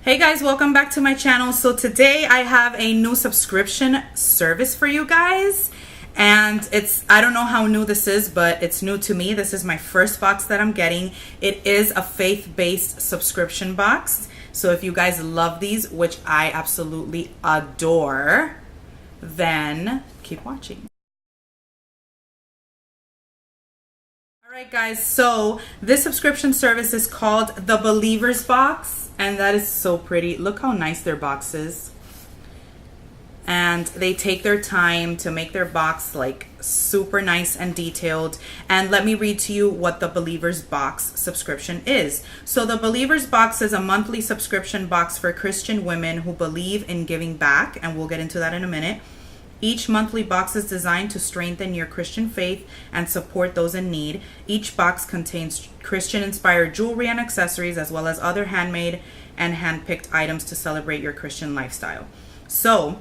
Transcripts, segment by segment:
Hey guys, welcome back to my channel. So today I have a new subscription service for you guys, and I don't know how new this is, but it's new to me. This is my first box that I'm getting. It is a faith-based subscription box. So if you guys love these, which I absolutely adore, then keep watching. Alright guys, so this subscription service is called the Believer's Box, and that is so pretty. Look how nice their box is. And they take their time to make their box like super nice and detailed. And let me read to you what the Believer's Box subscription is. So the Believer's Box is a monthly subscription box for Christian women who believe in giving back, and we'll get into that in a minute. Each monthly box is designed to strengthen your Christian faith and support those in need. Each box contains Christian-inspired jewelry and accessories, as well as other handmade and hand-picked items to celebrate your Christian lifestyle. So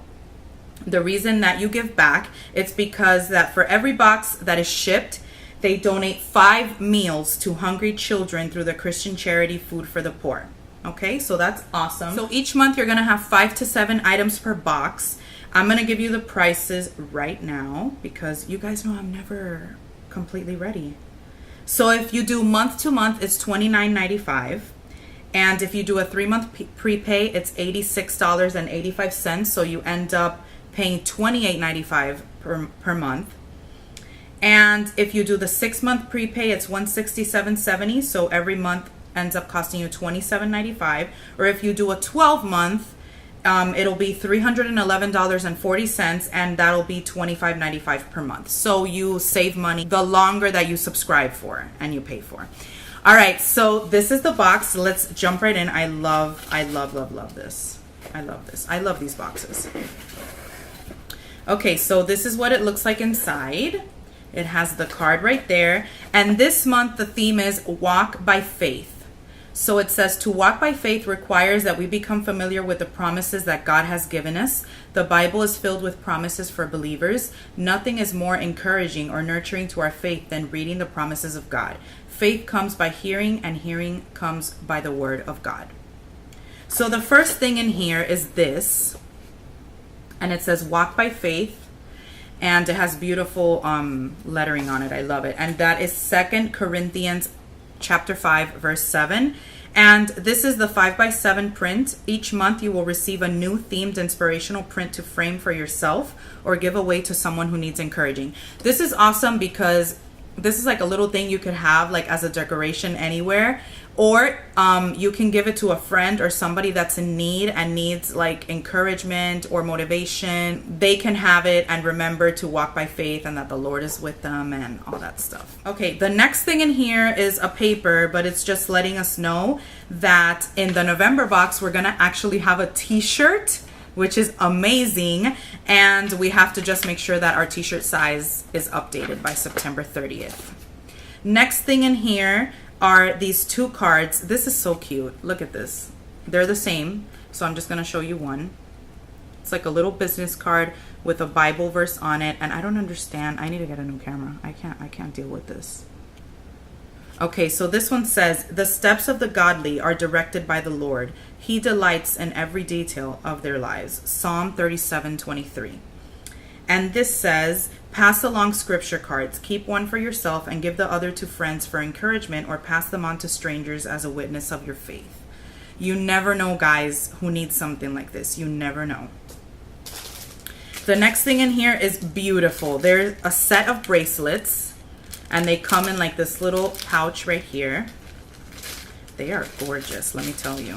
the reason that you give back, it's because that for every box that is shipped, they donate 5 meals to hungry children through the Christian charity Food for the Poor. Okay, so that's awesome. So each month you're gonna have 5 to 7 items per box. I'm going to give you the prices right now because you guys know I'm never completely ready. So if you do month to month, it's $29.95. And if you do a 3-month prepay, it's $86.85. So you end up paying $28.95 per month. And if you do the 6-month prepay, it's $167.70. So every month ends up costing you $27.95. Or if you do a 12-month, it'll be $311.40, and that'll be $25.95 per month. So you save money the longer that you subscribe for and you pay for. All right, so this is the box. Let's jump right in. I love this. I love this. I love these boxes. Okay, so this is what it looks like inside. It has the card right there. And this month the theme is Walk by Faith. So it says to walk by faith requires that we become familiar with the promises that God has given us. The Bible is filled with promises for believers. Nothing is more encouraging or nurturing to our faith than reading the promises of God. Faith comes by hearing, and hearing comes by the word of God. So the first thing in here is this, and it says walk by faith, and it has beautiful lettering on it. I love it. And that is 2 Corinthians chapter 5 verse 7, and this is the 5x7 print. Each month you will receive a new themed inspirational print to frame for yourself or give away to someone who needs encouraging. This is awesome because this is like a little thing you could have like as a decoration anywhere, or you can give it to a friend or somebody that's in need and needs like encouragement or motivation. They can have it and remember to walk by faith and that the Lord is with them and all that stuff. Okay, the next thing in here is a paper, but it's just letting us know that in the November box we're gonna actually have a t-shirt, which is amazing, and we have to just make sure that our t-shirt size is updated by September 30th. Next thing in here are these 2 cards. This is so cute. Look at this. They're the same, so I'm just gonna show you one. It's like a little business card with a Bible verse on it, and I don't understand. I need to get a new camera. I can't deal with this. Okay, so this one says, the steps of the godly are directed by the Lord. He delights in every detail of their lives. Psalm 37:23. And this says, pass along scripture cards. Keep one for yourself and give the other to friends for encouragement, or pass them on to strangers as a witness of your faith. You never know, guys, who needs something like this. You never know. The next thing in here is beautiful. There's a set of bracelets, and they come in like this little pouch right here. They are gorgeous, let me tell you.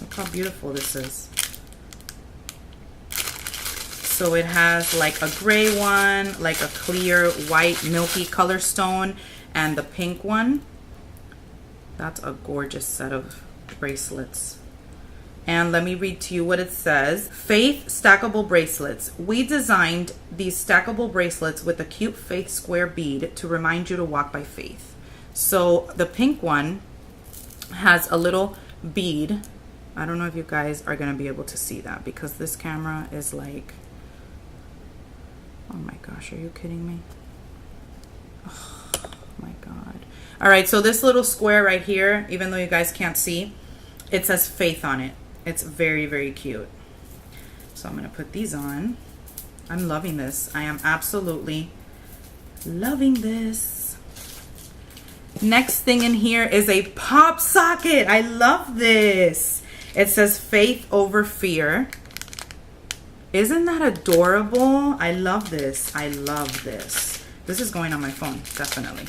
Look how beautiful this is. So it has like a gray one, like a clear white milky color stone, and the pink one. That's a gorgeous set of bracelets. And let me read to you what it says. Faith stackable bracelets. We designed these stackable bracelets with a cute faith square bead to remind you to walk by faith. So the pink one has a little bead. I don't know if you guys are going to be able to see that because this camera is like, oh my gosh, are you kidding me? Oh my God. All right, so this little square right here, even though you guys can't see, It says Faith on it. It's very, very cute. So I'm going to put these on. I'm loving this. I am absolutely loving this. Next thing in here is a pop socket. I love this. It says Faith Over Fear. Isn't that adorable? I love this. I love this. This is going on my phone, definitely.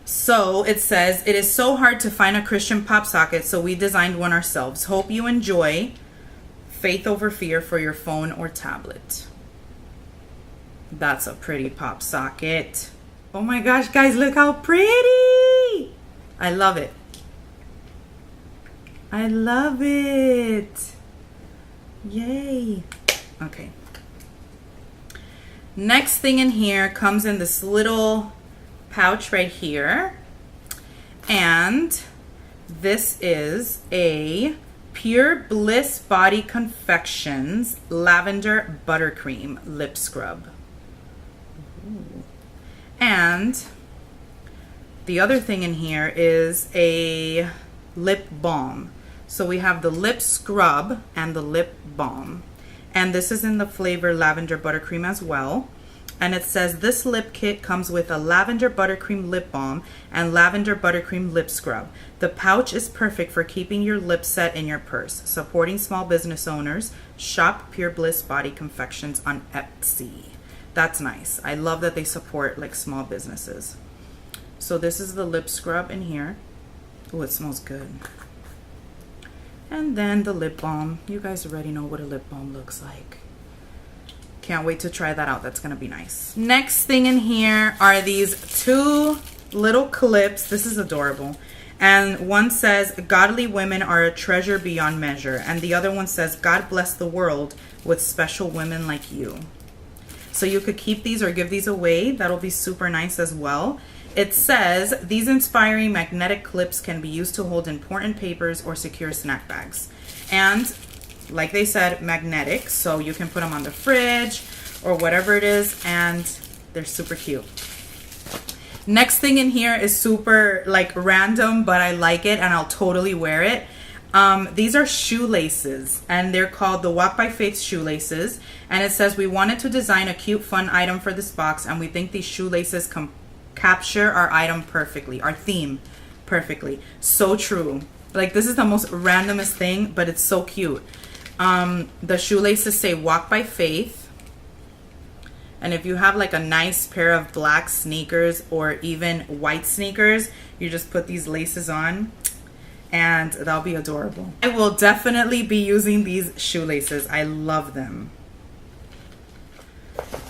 So it says, it is so hard to find a Christian pop socket, so we designed one ourselves. Hope you enjoy. Faith Over Fear for your phone or tablet. That's a pretty pop socket. Oh my gosh, guys, look how pretty. I love it. I love it. Yay. Okay. Next thing in here comes in this little pouch right here, and this is a Pure Bliss Body Confections Lavender Buttercream Lip Scrub. Ooh. And the other thing in here is a lip balm. So we have the lip scrub and the lip balm, and this is in the flavor Lavender Buttercream as well. And it says this lip kit comes with a lavender buttercream lip balm and lavender buttercream lip scrub. The pouch is perfect for keeping your lips set in your purse. Supporting small business owners. Shop Pure Bliss Body Confections on Etsy. That's nice. I love that they support like small businesses. So this is the lip scrub in here. Oh, it smells good. And then the lip balm. You guys already know what a lip balm looks like. Can't wait to try that out. That's gonna be nice. Next thing in here are these two little clips. This is adorable. And one says, godly women are a treasure beyond measure. And the other one says, God bless the world with special women like you. So you could keep these or give these away. That'll be super nice as well. It says, these inspiring magnetic clips can be used to hold important papers or secure snack bags. And like they said, magnetic, so you can put them on the fridge or whatever it is, and they're super cute. Next thing in here is super like random, but I like it and I'll totally wear it. These are shoelaces, and they're called the Walk by Faith shoelaces, and it says, we wanted to design a cute fun item for this box, and we think these shoelaces capture our item perfectly, our theme perfectly. So true. Like, this is the most randomest thing, but it's so cute. The shoelaces say Walk by Faith, and if you have like a nice pair of black sneakers or even white sneakers, you just put these laces on and that'll be adorable. I will definitely be using these shoelaces. I love them.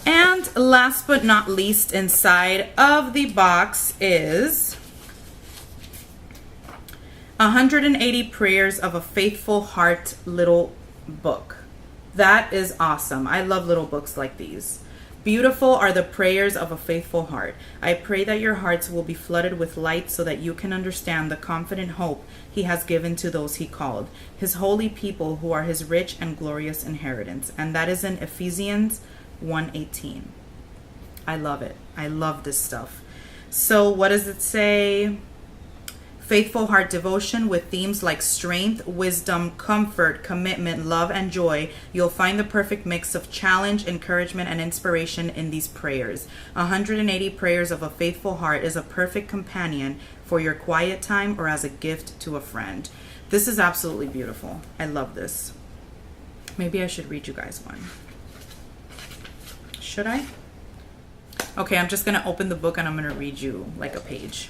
And last but not least, inside of the box is 180 Prayers of a Faithful Heart little book. That is awesome. I love little books like these. Beautiful are the prayers of a faithful heart. I pray that your hearts will be flooded with light so that you can understand the confident hope he has given to those he called, his holy people who are his rich and glorious inheritance. And that is in Ephesians 1:18. I love it. I love this stuff. So what does it say? Faithful heart devotion with themes like strength, wisdom, comfort, commitment, love, and joy. You'll find the perfect mix of challenge, encouragement, and inspiration in these prayers. 180 Prayers of a Faithful Heart is a perfect companion for your quiet time or as a gift to a friend. This is absolutely beautiful. I love this. Maybe I should read you guys one. Should I? Okay, I'm just going to open the book and I'm going to read you like a page.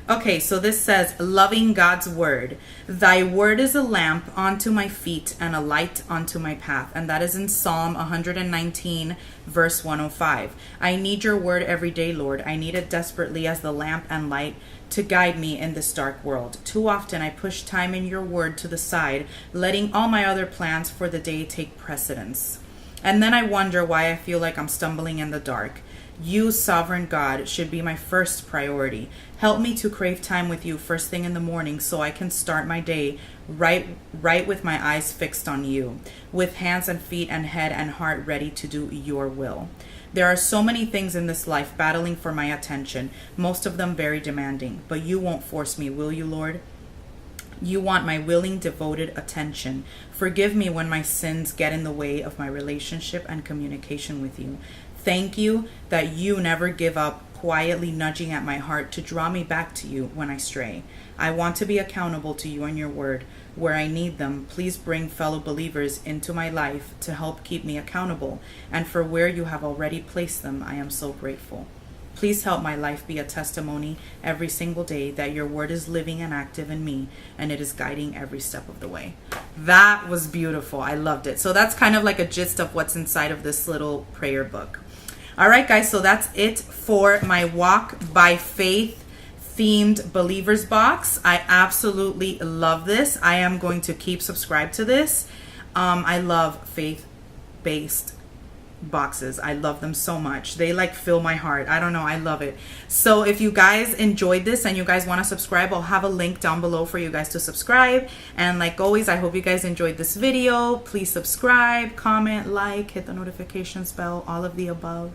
Okay, so this says, loving God's word. Thy word is a lamp unto my feet and a light unto my path. And that is in Psalm 119, verse 105. I need your word every day, Lord. I need it desperately as the lamp and light to guide me in this dark world. Too often I push time in your word to the side, letting all my other plans for the day take precedence. And then I wonder why I feel like I'm stumbling in the dark. You, sovereign God, should be my first priority. Help me to crave time with you first thing in the morning so I can start my day right with my eyes fixed on you, with hands and feet and head and heart ready to do your will. There are so many things in this life battling for my attention, most of them very demanding, but you won't force me, will you, Lord? You want my willing, devoted attention. Forgive me when my sins get in the way of my relationship and communication with you. Thank you that you never give up, quietly nudging at my heart to draw me back to you when I stray. I want to be accountable to you and your word. Where I need them, please bring fellow believers into my life to help keep me accountable. And for where you have already placed them, I am so grateful. Please help my life be a testimony every single day that your word is living and active in me, and it is guiding every step of the way. That was beautiful. I loved it. So that's kind of like a gist of what's inside of this little prayer book. All right, guys, so that's it for my Walk by Faith themed believers box. I absolutely love this. I am going to keep subscribed to this. I love faith-based boxes. I love them so much. They like fill my heart. I don't know. I love it. So if you guys enjoyed this and you guys want to subscribe, I'll have a link down below for you guys to subscribe. And like always, I hope you guys enjoyed this video. Please subscribe, comment, like, hit the notifications bell, all of the above.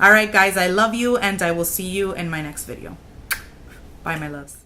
All right, guys, I love you, and I will see you in my next video. Bye, my loves.